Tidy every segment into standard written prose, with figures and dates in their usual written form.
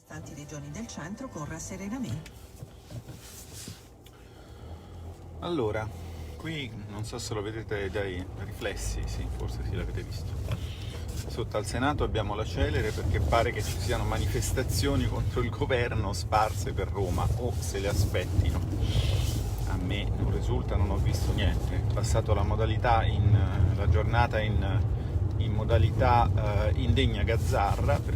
Tanti regioni del centro con rasserenamento. Allora, qui non so se lo vedete dai riflessi, sì, forse sì, l'avete visto. Sotto al Senato abbiamo la celere perché pare che ci siano manifestazioni contro il governo sparse per Roma, o se le aspettino. A me non risulta, non ho visto niente. È passato la giornata in modalità indegna gazzarra per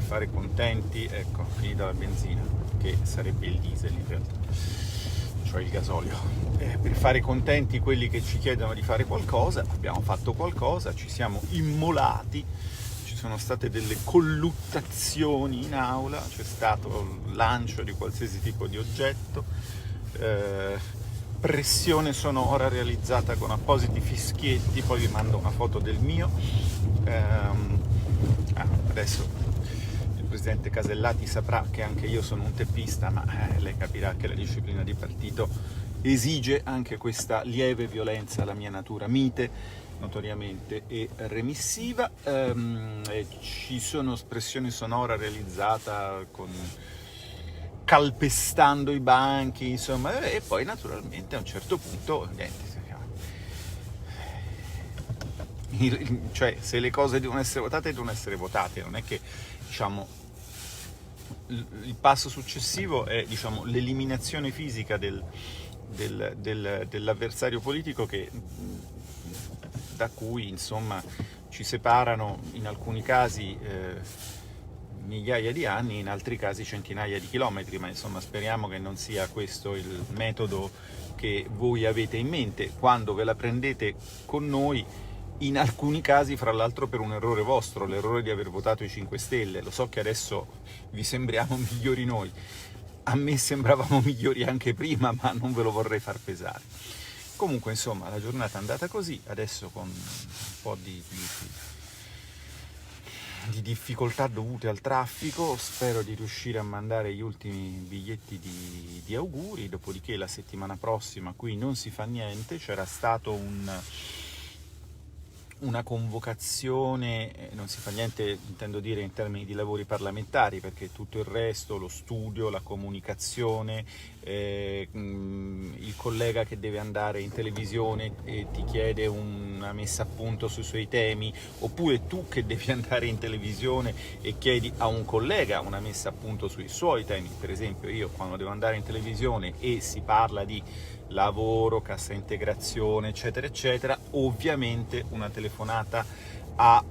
fare contenti, ecco, finita la benzina, che sarebbe il diesel in realtà, cioè il gasolio, per fare contenti quelli che ci chiedono di fare qualcosa. Abbiamo fatto qualcosa, ci siamo immolati, ci sono state delle colluttazioni in aula, c'è stato il lancio di qualsiasi tipo di oggetto, pressione sonora realizzata con appositi fischietti, poi vi mando una foto del mio. Adesso il presidente Casellati saprà che anche io sono un teppista, ma lei capirà che la disciplina di partito esige anche questa lieve violenza alla mia natura mite, notoriamente e remissiva. Ci sono espressioni sonora realizzata calpestando i banchi, insomma, e poi naturalmente a un certo punto niente. Cioè, se le cose devono essere votate, non è che, diciamo, il passo successivo è, diciamo, l'eliminazione fisica dell'avversario politico da cui, insomma, ci separano in alcuni casi migliaia di anni, in altri casi centinaia di chilometri, ma insomma speriamo che non sia questo il metodo che voi avete in mente quando ve la prendete con noi, in alcuni casi fra l'altro per un errore vostro, l'errore di aver votato i 5 Stelle. Lo so che adesso vi sembriamo migliori noi, a me sembravamo migliori anche prima, ma non ve lo vorrei far pesare. Comunque insomma la giornata è andata così, adesso con un po' di difficoltà dovute al traffico, spero di riuscire a mandare gli ultimi biglietti di auguri, dopodiché la settimana prossima qui non si fa niente. C'era stato una convocazione, non si fa niente intendo dire in termini di lavori parlamentari, perché tutto il resto, lo studio, la comunicazione, il collega che deve andare in televisione e ti chiede una messa a punto sui suoi temi, oppure tu che devi andare in televisione e chiedi a un collega una messa a punto sui suoi temi. Per esempio io quando devo andare in televisione e si parla di lavoro, cassa integrazione, eccetera eccetera, ovviamente una telefonata a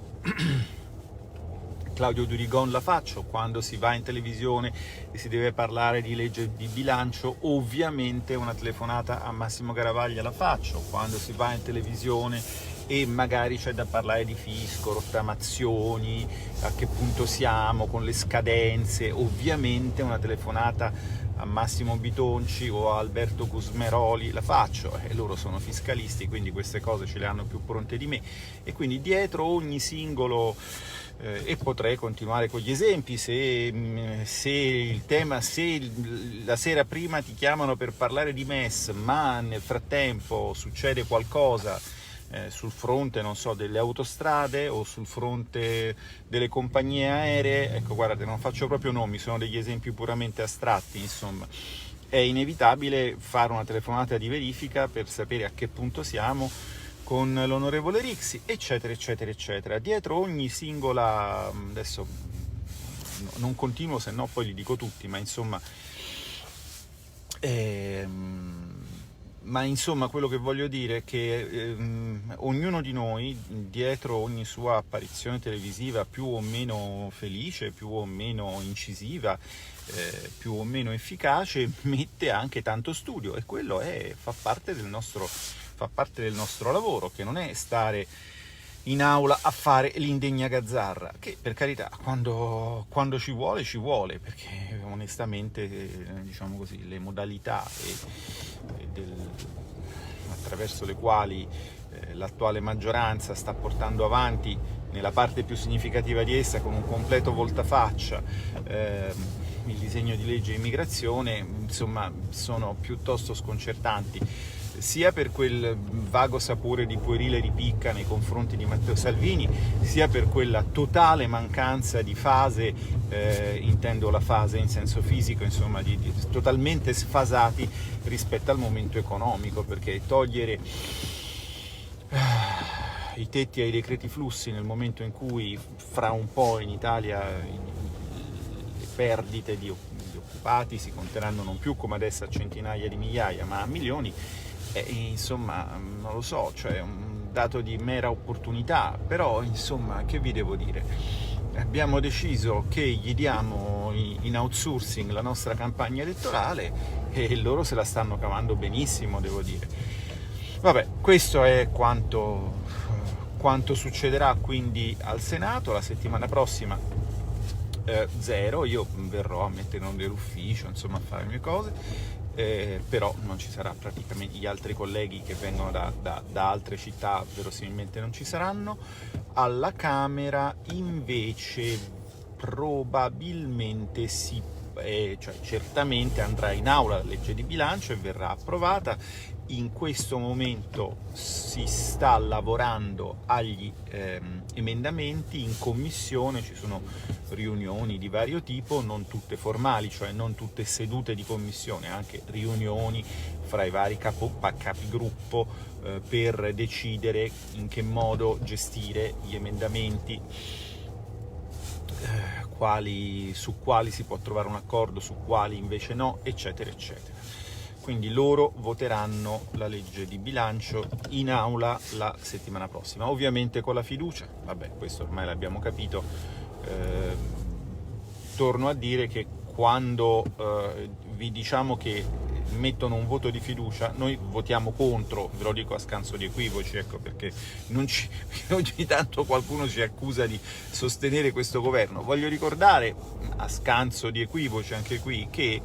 Claudio Durigon la faccio. Quando si va in televisione e si deve parlare di legge di bilancio, ovviamente una telefonata a Massimo Garavaglia la faccio. Quando si va in televisione e magari c'è da parlare di fisco, rottamazioni, a che punto siamo con le scadenze, ovviamente una telefonata a Massimo Bitonci o a Alberto Gusmeroli la faccio, e loro sono fiscalisti, quindi queste cose ce le hanno più pronte di me, e quindi dietro ogni singolo e potrei continuare con gli esempi, se la sera prima ti chiamano per parlare di MES, ma nel frattempo succede qualcosa sul fronte, non so, delle autostrade o sul fronte delle compagnie aeree, ecco, guardate, non faccio proprio nomi, sono degli esempi puramente astratti, insomma, è inevitabile fare una telefonata di verifica per sapere a che punto siamo con l'onorevole Rixi, eccetera, eccetera, eccetera. Dietro ogni singola, adesso non continuo, se no poi li dico tutti, ma insomma, quello che voglio dire è che ognuno di noi, dietro ogni sua apparizione televisiva più o meno felice, più o meno incisiva, più o meno efficace, mette anche tanto studio, e quello fa parte del nostro lavoro, che non è stare in aula a fare l'indegna gazzarra, che per carità quando ci vuole, perché onestamente diciamo così, le modalità attraverso le quali l'attuale maggioranza sta portando avanti, nella parte più significativa di essa, con un completo voltafaccia, il disegno di legge immigrazione, insomma, sono piuttosto sconcertanti. sia per quel vago sapore di puerile ripicca nei confronti di Matteo Salvini, sia per quella totale mancanza di fase, intendo la fase in senso fisico, insomma, totalmente sfasati rispetto al momento economico, perché togliere i tetti ai decreti flussi nel momento in cui fra un po' in Italia le perdite di occupati si conteranno non più come adesso a centinaia di migliaia ma a milioni, insomma non lo so, cioè è un dato di mera opportunità, però insomma che vi devo dire, abbiamo deciso che gli diamo in outsourcing la nostra campagna elettorale e loro se la stanno cavando benissimo, devo dire. Vabbè, questo è quanto succederà quindi al Senato. La settimana prossima zero, io verrò a mettere in ordine l'ufficio, insomma a fare le mie cose, però non ci sarà praticamente, gli altri colleghi che vengono da altre città verosimilmente non ci saranno. Alla Camera invece probabilmente cioè certamente andrà in aula la legge di bilancio e verrà approvata. In questo momento si sta lavorando agli emendamenti, in commissione ci sono riunioni di vario tipo, non tutte formali, cioè non tutte sedute di commissione, anche riunioni fra i vari capigruppo per decidere in che modo gestire gli emendamenti, su quali si può trovare un accordo, su quali invece no, eccetera eccetera. Quindi loro voteranno la legge di bilancio in aula la settimana prossima, ovviamente con la fiducia, vabbè, questo ormai l'abbiamo capito. Torno a dire che quando vi diciamo che mettono un voto di fiducia, noi votiamo contro, ve lo dico a scanso di equivoci, ecco, perché ogni tanto qualcuno ci accusa di sostenere questo governo. Voglio ricordare, a scanso di equivoci anche qui, che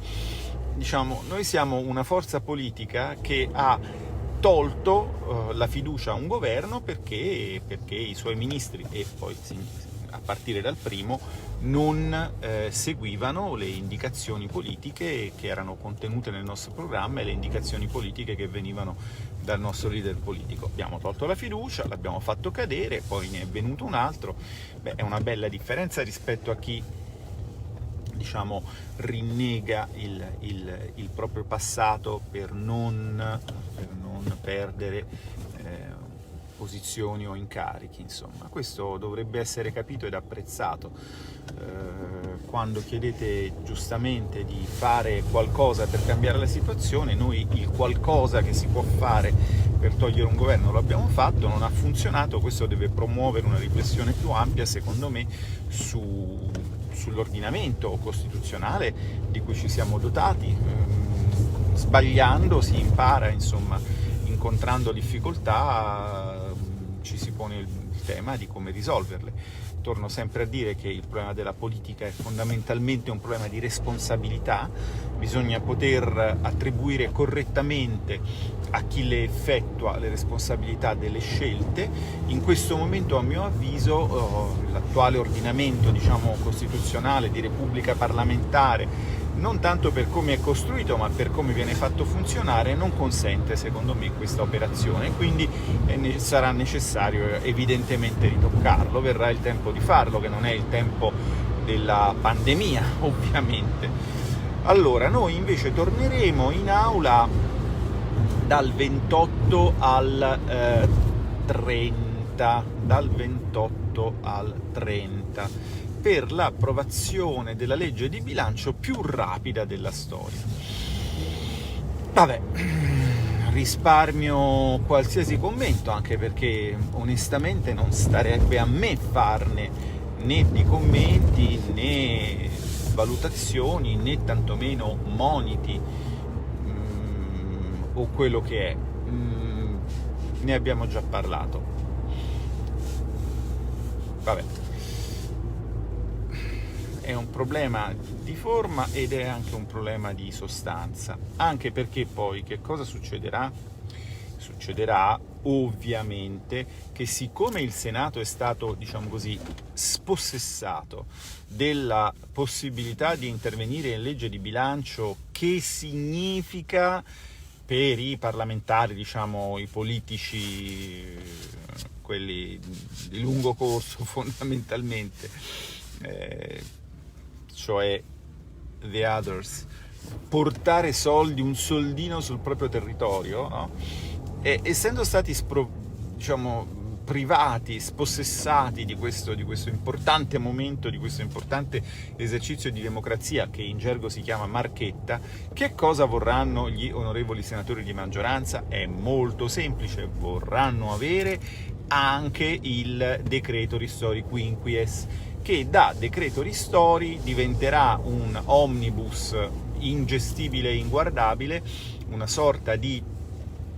diciamo, noi siamo una forza politica che ha tolto la fiducia a un governo perché i suoi ministri, e poi a partire dal primo, non seguivano le indicazioni politiche che erano contenute nel nostro programma e le indicazioni politiche che venivano dal nostro leader politico. Abbiamo tolto la fiducia, l'abbiamo fatto cadere, poi ne è venuto un altro. È una bella differenza rispetto a chi, diciamo, rinnega il proprio passato per non perdere posizioni o incarichi, insomma. Questo dovrebbe essere capito ed apprezzato. Quando chiedete giustamente di fare qualcosa per cambiare la situazione, noi il qualcosa che si può fare per togliere un governo lo abbiamo fatto, non ha funzionato, questo deve promuovere una riflessione più ampia, secondo me, sull'ordinamento costituzionale di cui ci siamo dotati. Sbagliando si impara, insomma, incontrando difficoltà ci si pone il tema di come risolverle. Torno sempre a dire che il problema della politica è fondamentalmente un problema di responsabilità, bisogna poter attribuire correttamente a chi le effettua le responsabilità delle scelte. In questo momento, a mio avviso, l'attuale ordinamento, diciamo, costituzionale di repubblica parlamentare, non tanto per come è costruito ma per come viene fatto funzionare, non consente, secondo me, questa operazione, quindi sarà necessario evidentemente ritoccarlo. Verrà il tempo di farlo, che non è il tempo della pandemia, ovviamente. Allora, noi invece torneremo in aula dal 28 al 30, dal 28 al 30, per l'approvazione della legge di bilancio più rapida della storia. Vabbè, risparmio qualsiasi commento, anche perché onestamente non starebbe a me farne né di commenti né valutazioni né tantomeno moniti o quello che è. Ne abbiamo già parlato. Vabbè. È un problema di forma ed è anche un problema di sostanza, anche perché poi che cosa succederà? Succederà ovviamente che, siccome il Senato è stato, diciamo così, spossessato della possibilità di intervenire in legge di bilancio, che significa per i parlamentari, diciamo i politici, quelli di lungo corso fondamentalmente, cioè the others, portare soldi, un soldino sul proprio territorio, no? E essendo stati diciamo privati, spossessati di questo importante momento, di questo importante esercizio di democrazia che in gergo si chiama marchetta, che cosa vorranno gli onorevoli senatori di maggioranza? È molto semplice: vorranno avere anche il decreto ristori quinquies, che da decreto ristori diventerà un omnibus ingestibile e inguardabile, una sorta di,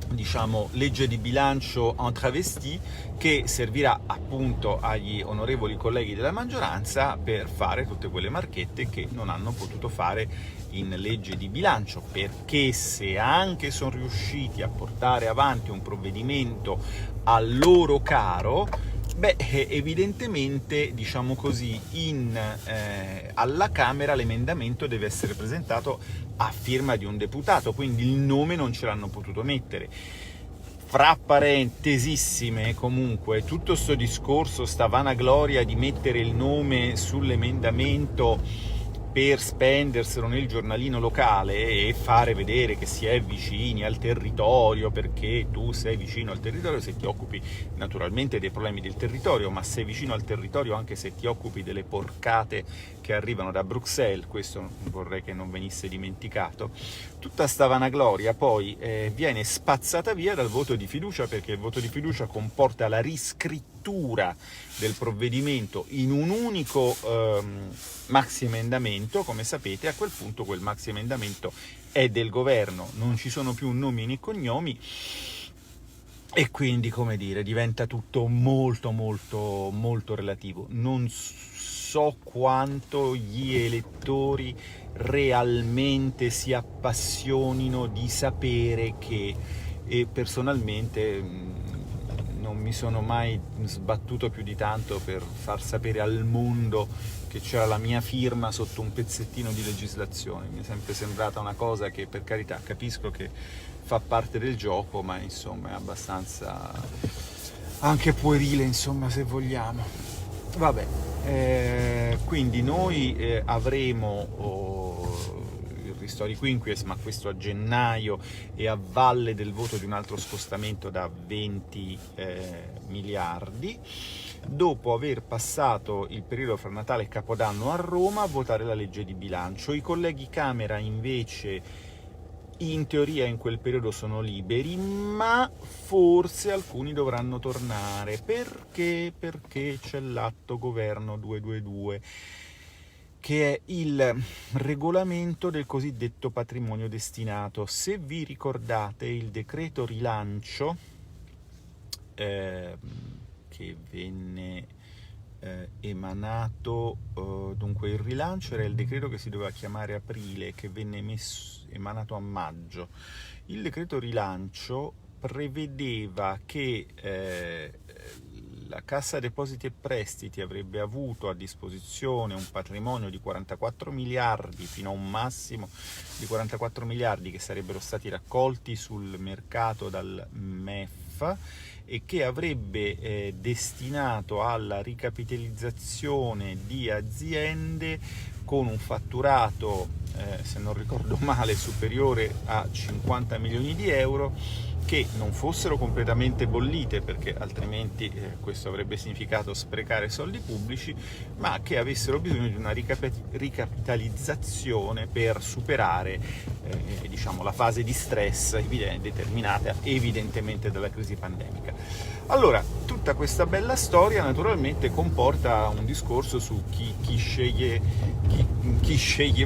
diciamo, legge di bilancio en travesti, che servirà appunto agli onorevoli colleghi della maggioranza per fare tutte quelle marchette che non hanno potuto fare in legge di bilancio, perché se anche sono riusciti a portare avanti un provvedimento al loro caro, evidentemente, diciamo così, alla Camera l'emendamento deve essere presentato a firma di un deputato, quindi il nome non ce l'hanno potuto mettere. Fra parentesissime, comunque, tutto sto discorso, sta vanagloria di mettere il nome sull'emendamento per spenderselo nel giornalino locale e fare vedere che si è vicini al territorio, perché tu sei vicino al territorio se ti occupi naturalmente dei problemi del territorio, ma sei vicino al territorio anche se ti occupi delle porcate che arrivano da Bruxelles. Questo vorrei che non venisse dimenticato. Tutta sta vanagloria poi viene spazzata via dal voto di fiducia, perché il voto di fiducia comporta la riscrittura del provvedimento in un unico maxi emendamento. Come sapete, a quel punto quel maxi emendamento è del governo, non ci sono più nomi né cognomi, e quindi, come dire, diventa tutto molto molto molto relativo. Non so quanto gli elettori realmente si appassionino di sapere che, e personalmente non mi sono mai sbattuto più di tanto per far sapere al mondo che c'era la mia firma sotto un pezzettino di legislazione. Mi è sempre sembrata una cosa che, per carità, capisco che fa parte del gioco, ma insomma è abbastanza anche puerile, insomma, se vogliamo. Vabbè, quindi noi avremo il ristori quinquies, ma questo a gennaio, e a valle del voto di un altro scostamento da 20 miliardi, dopo aver passato il periodo fra Natale e Capodanno a Roma a votare la legge di bilancio. I colleghi Camera invece in teoria in quel periodo sono liberi, ma forse alcuni dovranno tornare. Perché? Perché c'è l'atto governo 222, che è il regolamento del cosiddetto patrimonio destinato. Se vi ricordate, il decreto rilancio che venne emanato, dunque il rilancio era il decreto che si doveva chiamare aprile, che venne emanato a maggio. Il decreto rilancio prevedeva che la Cassa Depositi e Prestiti avrebbe avuto a disposizione un patrimonio di 44 miliardi fino a un massimo di 44 miliardi che sarebbero stati raccolti sul mercato dal MEF, e che avrebbe destinato alla ricapitalizzazione di aziende con un fatturato, se non ricordo male, superiore a 50 milioni di euro, che non fossero completamente bollite, perché altrimenti questo avrebbe significato sprecare soldi pubblici, ma che avessero bisogno di una ricapitalizzazione per superare diciamo, la fase di stress determinata evidentemente dalla crisi pandemica. Allora, tutta questa bella storia naturalmente comporta un discorso su chi sceglie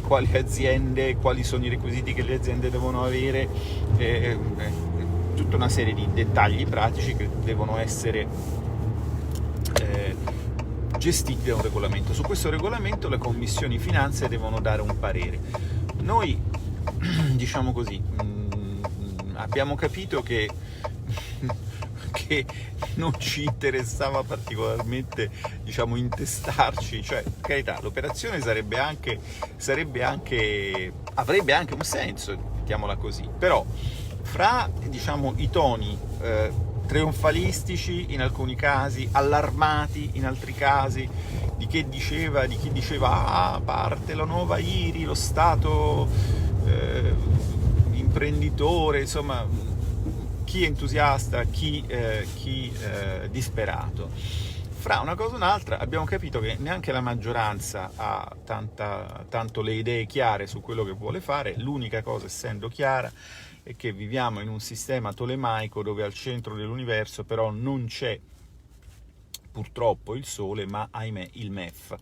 quali aziende, quali sono i requisiti che le aziende devono avere, tutta una serie di dettagli pratici che devono essere gestiti da un regolamento. Su questo regolamento le commissioni finanze devono dare un parere. Noi, diciamo così, abbiamo capito che non ci interessava particolarmente, diciamo, intestarci, cioè, per carità, l'operazione avrebbe anche un senso, mettiamola così, però fra, diciamo, i toni trionfalistici in alcuni casi, allarmati in altri casi, di chi diceva parte la nuova IRI, lo Stato imprenditore, insomma, chi entusiasta, chi disperato. Fra una cosa e un'altra abbiamo capito che neanche la maggioranza ha tanto le idee chiare su quello che vuole fare. L'unica cosa, essendo chiara, è che viviamo in un sistema tolemaico dove al centro dell'universo però non c'è purtroppo il Sole, ma ahimè il MEF,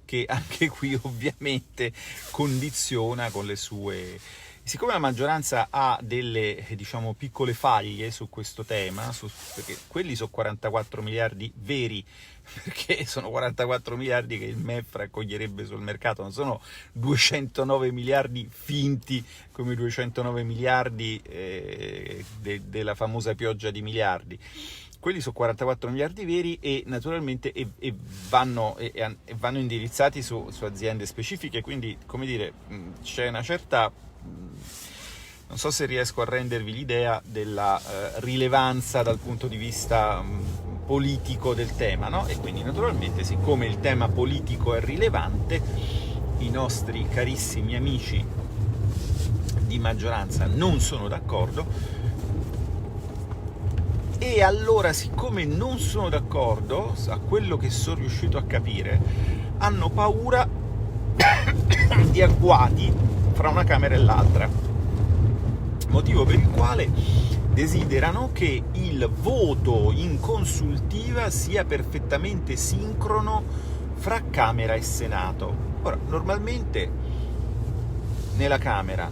che anche qui ovviamente condiziona con le sue... Siccome la maggioranza ha delle, diciamo, piccole faglie su questo tema, perché quelli sono 44 miliardi veri, perché sono 44 miliardi che il MEF raccoglierebbe sul mercato, non sono 209 miliardi finti come i 209 miliardi della famosa pioggia di miliardi. Quelli sono 44 miliardi veri e naturalmente vanno indirizzati su aziende specifiche, quindi, come dire, c'è una certa... non so se riesco a rendervi l'idea della rilevanza dal punto di vista politico del tema, no? E quindi naturalmente, siccome il tema politico è rilevante, i nostri carissimi amici di maggioranza non sono d'accordo, e allora, siccome non sono d'accordo, a quello che sono riuscito a capire, hanno paura di agguati fra una Camera e l'altra, motivo per il quale desiderano che il voto in consultiva sia perfettamente sincrono fra Camera e Senato. Ora, normalmente nella Camera,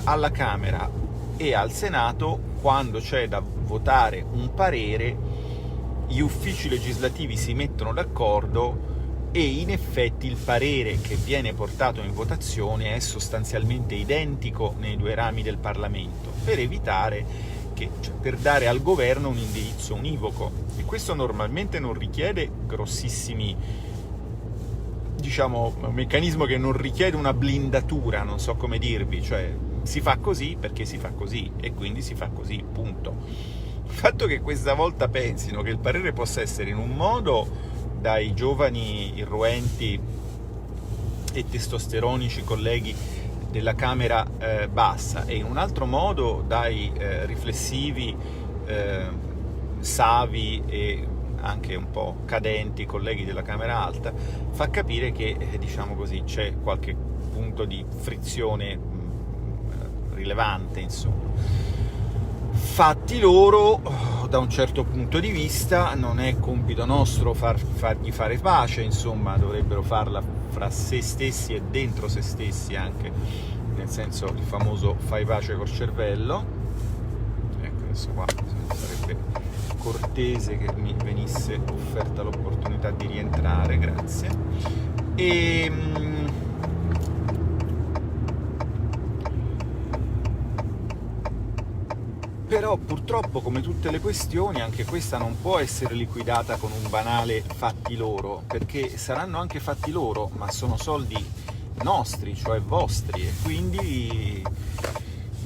alla Camera e al Senato, quando c'è da votare un parere, gli uffici legislativi si mettono d'accordo e in effetti il parere che viene portato in votazione è sostanzialmente identico nei due rami del Parlamento, per evitare che, per dare al governo un indirizzo univoco. E questo normalmente non richiede grossissimi, diciamo, un meccanismo che non richiede una blindatura, non so come dirvi, cioè si fa così perché si fa così e quindi si fa così, punto. Il fatto che questa volta pensino che il parere possa essere in un modo dai giovani irruenti e testosteronici colleghi della Camera bassa e in un altro modo dai riflessivi, savi e anche un po' cadenti colleghi della Camera alta, fa capire che, diciamo così, c'è qualche punto di frizione rilevante, insomma. Fatti loro, da un certo punto di vista, non è compito nostro fargli fare pace, insomma, dovrebbero farla fra se stessi e dentro se stessi anche, nel senso, il famoso fai pace col cervello. Ecco, adesso qua sarebbe cortese che mi venisse offerta l'opportunità di rientrare, grazie. Però purtroppo, come tutte le questioni, anche questa non può essere liquidata con un banale fatti loro, perché saranno anche fatti loro, ma sono soldi nostri, cioè vostri, e quindi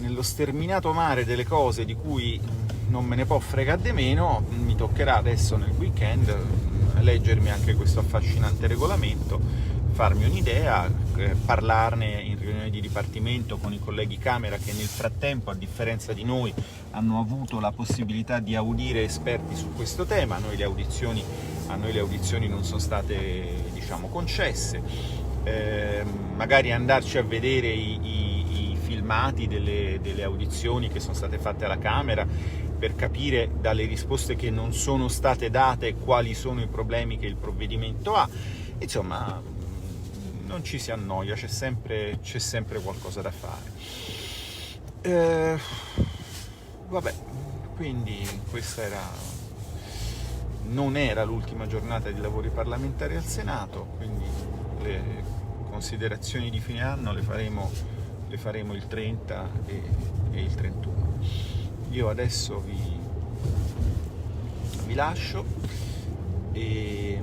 nello sterminato mare delle cose di cui non me ne può fregare di meno, mi toccherà adesso nel weekend leggermi anche questo affascinante regolamento, farmi un'idea, parlarne in riunione di dipartimento con i colleghi Camera che nel frattempo, a differenza di noi, hanno avuto la possibilità di audire esperti su questo tema. A noi le audizioni non sono state, diciamo, concesse. Magari andarci a vedere i filmati delle audizioni che sono state fatte alla Camera per capire dalle risposte che non sono state date quali sono i problemi che il provvedimento ha. Insomma, non ci si annoia, c'è sempre qualcosa da fare. Vabbè, quindi questa non era l'ultima giornata di lavori parlamentari al Senato, quindi le considerazioni di fine anno le faremo il 30 e il 31. Io adesso vi lascio e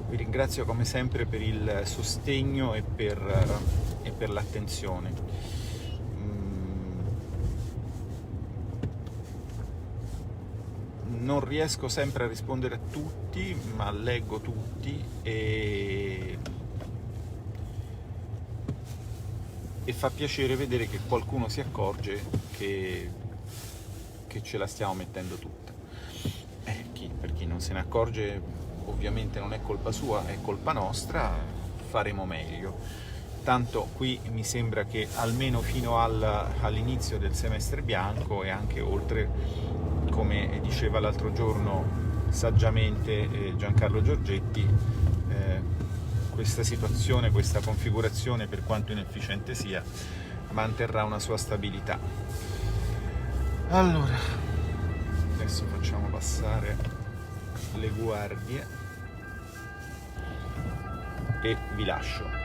vi ringrazio come sempre per il sostegno e per l'attenzione. non riesco sempre a rispondere a tutti, ma leggo tutti e fa piacere vedere che qualcuno si accorge che ce la stiamo mettendo tutta. Per chi non se ne accorge, ovviamente non è colpa sua, è colpa nostra, faremo meglio. Tanto qui mi sembra che almeno fino all'inizio del semestre bianco e anche oltre, come diceva l'altro giorno saggiamente Giancarlo Giorgetti, questa situazione, questa configurazione, per quanto inefficiente sia, manterrà una sua stabilità. Allora, adesso facciamo passare le guardie e vi lascio.